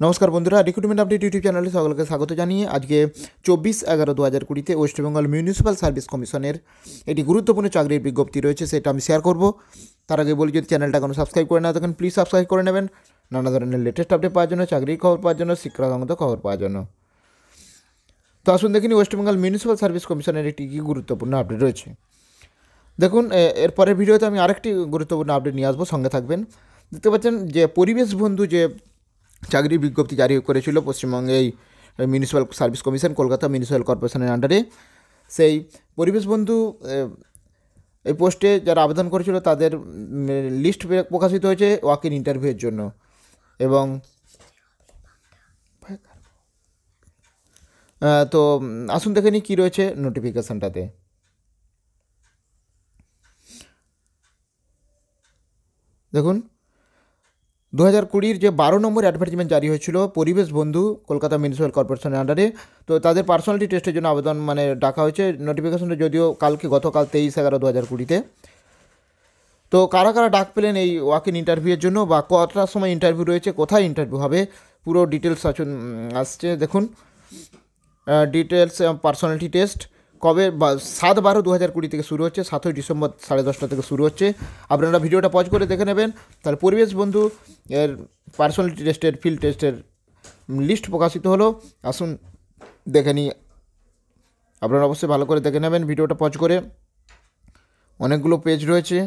নমস্কার বন্ধুরা, recruitment update YouTube চ্যানেলে সকলকে স্বাগত জানিয়ে আজকে 24/11/2020 ওয়েস্টবেঙ্গল মিউনিসিপ্যাল সার্ভিস কমিশনের একটি গুরুত্বপূর্ণ চাকরির বিজ্ঞপ্তি রয়েছে, সেটা আমি শেয়ার করব। তার আগে বলি, যদি চ্যানেলটা কোনো সাবস্ক্রাইব করে না থাকেন প্লিজ সাবস্ক্রাইব করে নেবেন নানা ধরনের লেটেস্ট আপডেট পাওয়ার জন্য, চাকরির খবর পাওয়ার জন্য, শিক্ষাসংক্রান্ত খবর পাওয়ার জন্য। তো আসুন দেখিনি ওয়েস্টবেঙ্গল মিউনিসিপ্যাল সার্ভিস কমিশনের একটি কী গুরুত্বপূর্ণ আপডেট রয়েছে। দেখুন, এর পরের ভিডিওতে আমি আরেকটি গুরুত্বপূর্ণ আপডেট নিয়ে আসবো, সঙ্গে থাকবেন। দেখতে পাচ্ছেন যে পরিবেশ বন্ধু যে চাকরির বিজ্ঞপ্তি জারি করেছিল পশ্চিমবঙ্গে এই municipal service commission, Kolkata municipal কর্পোরেশনের আন্ডারে, সেই পরিবেশ বন্ধু এই পোস্টে যারা আবেদন করেছিল তাদের লিস্ট প্রকাশিত হয়েছে ওয়াক ইন ইন্টারভিউয়ের জন্য। এবং তো আসুন দেখে নিই কী রয়েছে নোটিফিকেশানটাতে। দেখুন, 2020 যে 12 নম্বর অ্যাডভার্টাইজমেন্ট জারি হয়েছিল পরিবেশ বন্ধু কলকাতা মিউনিসিপ্যাল কর্পোরেশনের আন্ডারে, তো তাদের পার্সোনালিটি টেস্টের জন্য আবেদন ডাকা হয়েছে। নোটিফিকেশনটা যদিও গতকাল 23/11/2020-তে। তো কারা কারা ডাক পেলেন এই ওয়াক ইন ইন্টারভিউয়ের জন্য, বা কটার সময় ইন্টারভিউ রয়েছে, কোথায় ইন্টারভিউ হবে, পুরো ডিটেলস আসছে। দেখুন, ডিটেলস পার্সোনালিটি টেস্ট কবে, 7/12/2020 থেকে শুরু হচ্ছে, 7ই ডিসেম্বর 10:30 থেকে শুরু হচ্ছে। আপনারা ভিডিওটা পজ করে দেখে নেবেন। তাহলে পরিবেশ বন্ধু এর পার্সোনালিটি টেস্টের ফিল্ড টেস্টের লিস্ট প্রকাশিত হলো। আসুন দেখে নিই। আপনারা অবশ্যই ভালো করে দেখে নেবেন ভিডিওটা পজ করে, অনেকগুলো পেজ রয়েছে।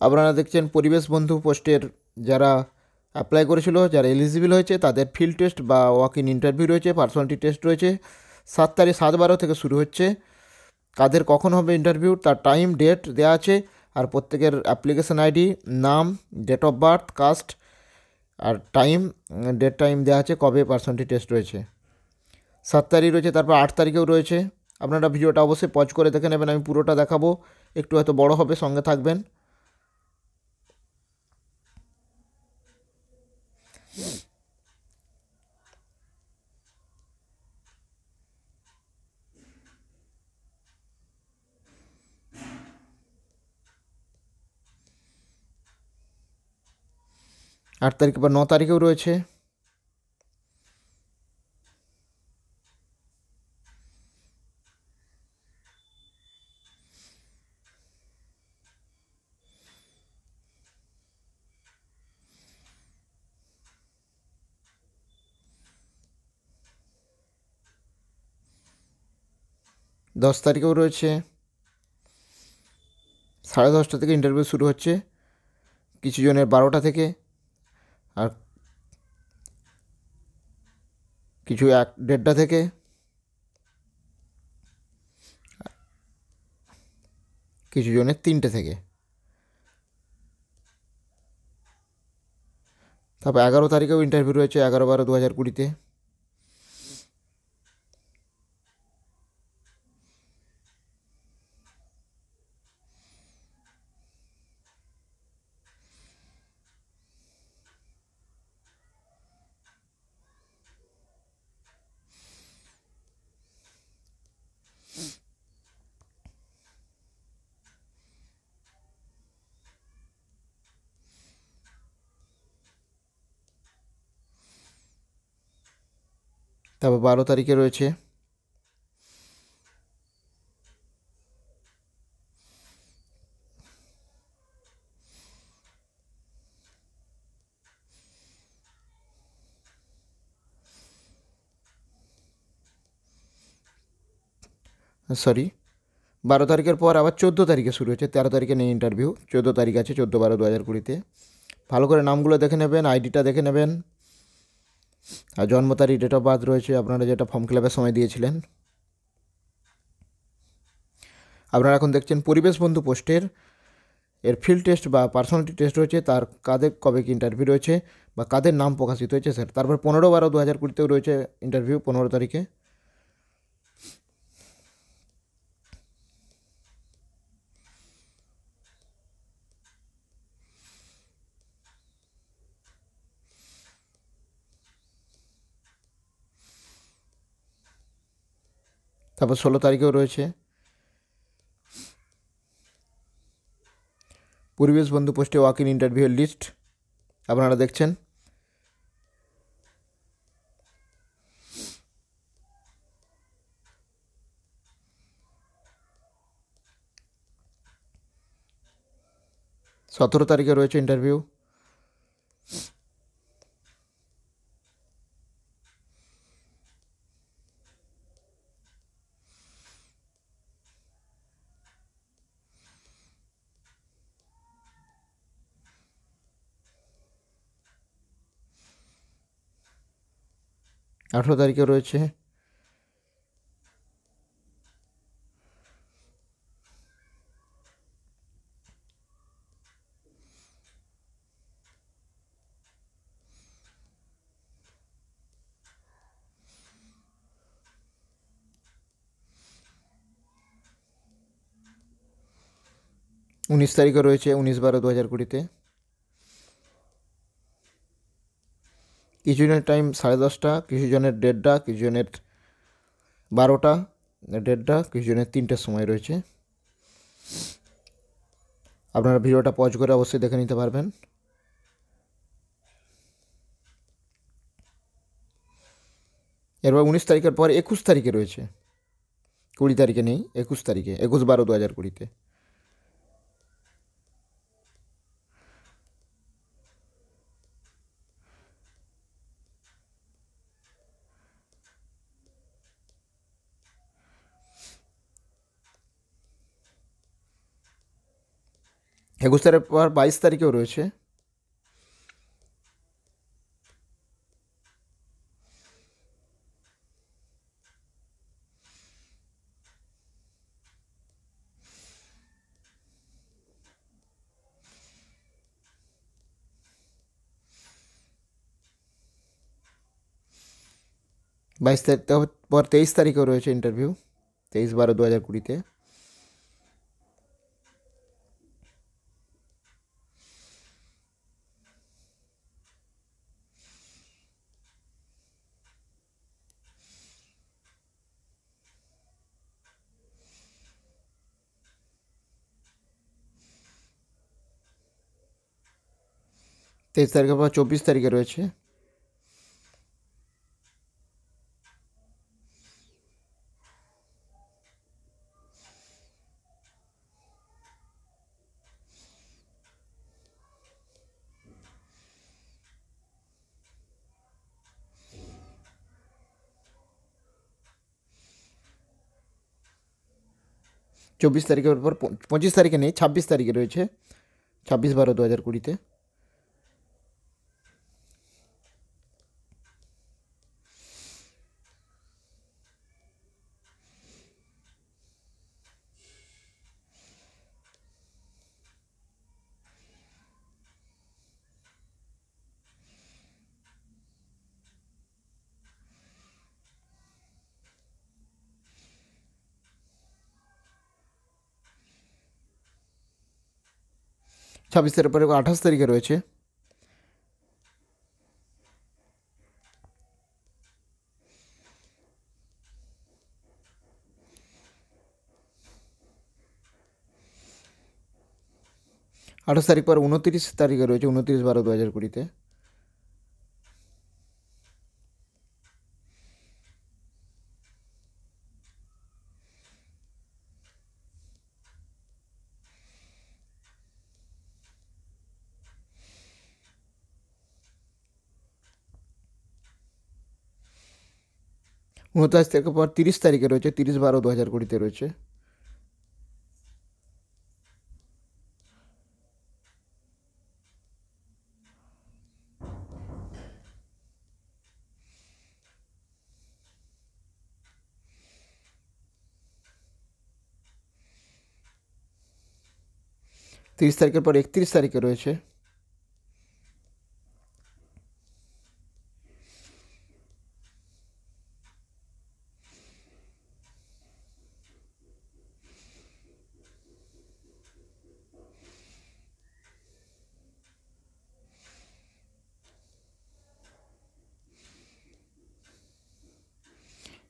আপনারা দেখছেন পরিবেশ বন্ধু পোস্টের যারা অ্যাপ্লাই করেছিল, যারা এলিজিবল হয়েছে, তাদের ফিল্ড টেস্ট বা ওয়াক ইন ইন্টারভিউ রয়েছে, পার্সোনালিটি টেস্ট রয়েছে। 7/12 থেকে শুরু হচ্ছে। কাদের কখন হবে ইন্টারভিউ তার টাইম ডেট দেওয়া আছে, আর প্রত্যেকের অ্যাপ্লিকেশন আইডি, নাম, ডেট অফ বার্থ, কাস্ট আর টাইম, ডেট টাইম দেওয়া আছে কবে পার্সোনালিটি টেস্ট রয়েছে। 7 তারিখ রয়েছে, তারপর 8 তারিখেও রয়েছে। আপনারা ভিডিওটা অবশ্যই পজ করে দেখে নেবেন, আমি পুরোটা দেখাবো, একটু হয়তো বড় হবে, সঙ্গে থাকবেন। আট তারিখ বা 9 তারিখেও রয়েছে। দশ তারিখেও রয়েছে। 10:30 থেকে ইন্টারভিউ শুরু হচ্ছে, কিছু জনের 12টা থেকে, আর কিছু 1-1:30 থেকে, কিছু জনের 3টে থেকে। তারপর 11 তারিখেও ইন্টারভিউ রয়েছে, 11/12/2020-তে। তারপর 12 তারিখে রয়েছে। সরি, 12 তারিখের পর আবার 14 তারিখে শুরু হচ্ছে। 13 তারিখে নেই ইন্টারভিউ, 14 তারিখ আছে, 14/12/2020-তে। ভালো করে নামগুলো দেখে নেবেন, আইডিটা দেখে নেবেন, আর জন্ম তারিখ, ডেট অফ বার্থ রয়েছে, আপনারা যেটা ফর্ম ফিল আপের সময় দিয়েছিলেন। আপনারা এখন দেখছেন পরিবেশ বন্ধু পোস্টের এর ফিল্ড টেস্ট বা পার্সোনালিটি টেস্ট রয়েছে, তার কাদের কবে কি ইন্টারভিউ রয়েছে বা কাদের নাম প্রকাশিত হয়েছে স্যার। তারপর 15/12/2020-তেও রয়েছে ইন্টারভিউ, 15 তারিখে। তারপর 16 তারিখেও রয়েছে। পরিবেশ বন্ধু পোস্টে ওয়াক ইন ইন্টারভিউয়ের লিস্ট আপনারা দেখছেন। সতেরো তারিখে রয়েছে ইন্টারভিউ। আঠেরো তারিখে রয়েছে। উনিশ তারিখে রয়েছে, 19/12/2020। কিছু জনের টাইম 10:30, কিছু জনের 1:30, কিছু জনের 12টা, 1:30, কিছু জনের 3টের সময় রয়েছে। আপনারা ভিডিওটা পজ করে অবশ্যই দেখে নিতে পারবেন। এরপর 19 তারিখের পর 21 তারিখে রয়েছে, 20 তারিখে নেই, 21 তারিখে, 21/12/2020। একুশ তারিখের পর 22 তারিখেও রয়েছে। বাইশ তারিখ পর 23 তারিখেও রয়েছে ইন্টারভিউ, 23/12/2020। 23 তারিখের পর 24 তারিখে রয়েছে। 24 তারিখের পর 25 তারিখে নেই, 26 তারিখে রয়েছে, 26/12/2020। 26 তারিখের পরে 28 তারিখে রয়েছে। 28 তারিখ পর 29 তারিখে রয়েছে, 29/12/2020। 29 তারিখের পর 30 তারিখে রয়েছে, 30/12/2020 রয়েছে। 30 তারিখের পর 31 তারিখে রয়েছে।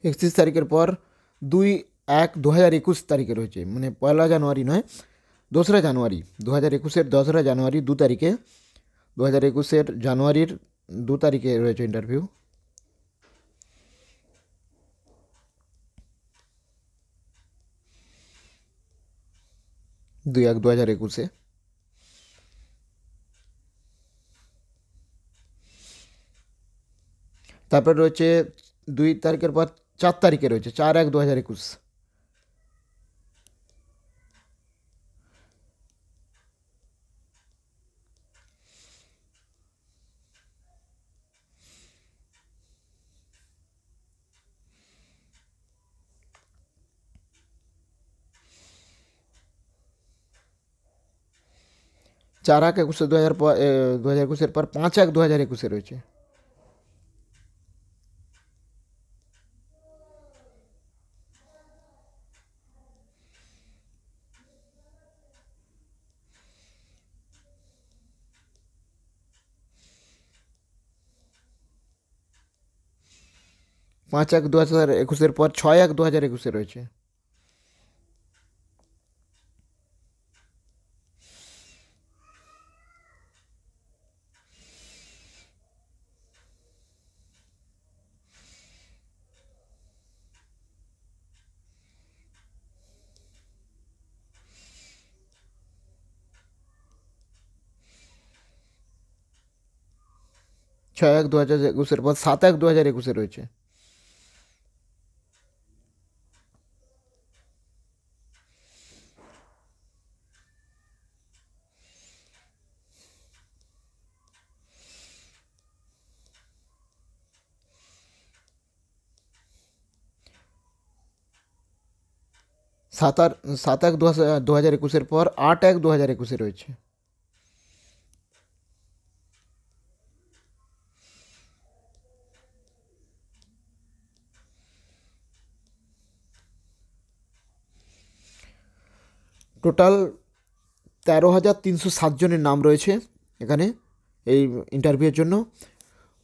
31 তারিখের পর 2/1/2021 তারিখে রয়েছে, মানে 1 জানুয়ারি নয়, 2রা জানুয়ারি 2021-এর 2রা জানুয়ারি 2 তারিখে 2021-এর জানুয়ারির 2 তারিখে রয়েছে ইন্টারভিউ। 2/1/2021-এ। তারপর রয়েছে 2 তারিখের পর 4 তারিখে রয়েছে 4/1/2021। 4/1/21 2021-এর পর 5/1/2021-এ রয়েছে। 5/1/2021-এর পর 6/1/2021-এ রয়েছে। 6/1/2021-এর পর 7/1/2021-এ রয়েছে। 7/1/2021-এর পর 8/1/2021-এ রয়েছে। টোটাল 13,307 জনের নাম রয়েছে এখানে এই ইন্টারভিউয়ের জন্য।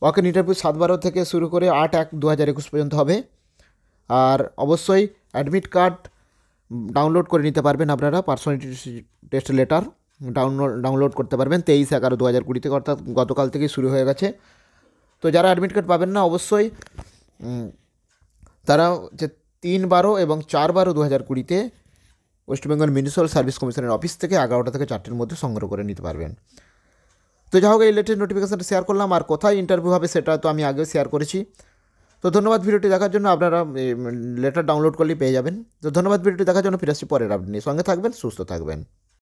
ওয়াক ইন ইন্টারভিউ 7/12 থেকে শুরু করে 8/1/2021 পর্যন্ত হবে। আর অবশ্যই অ্যাডমিট কার্ড ডাউনলোড করে নিতে পারবেন আপনারা। পার্সোনালিটি টেস্ট লেটার ডাউনলোড করতে পারবেন 23/11/2020 থেকে, অর্থাৎ গতকাল থেকেই শুরু হয়ে গেছে। তো যারা অ্যাডমিট কার্ড পাবেন না, অবশ্যই তারা যে 3/12 এবং 4/12/2020-তে ওয়েস্ট বেঙ্গল মিউনিসিপ্যাল সার্ভিস কমিশনের অফিস থেকে 11টা থেকে 4টের মধ্যে সংগ্রহ করে নিতে পারবেন। তো যাই হোক, এই লেটেস্ট নোটিফিকেশানটা শেয়ার করলাম। আর কোথায় ইন্টারভিউ হবে সেটা তো আমি আগেও শেয়ার করেছি। তো ধন্যবাদ ভিডিওটি দেখার জন্য। আপনারা লেটার ডাউনলোড করলেই পেয়ে যাবেন। তো ধন্যবাদ ভিডিওটি দেখার জন্য। ফিরে আসছি পরের আপডেট নিয়ে। সঙ্গে থাকবেন, সুস্থ থাকবেন।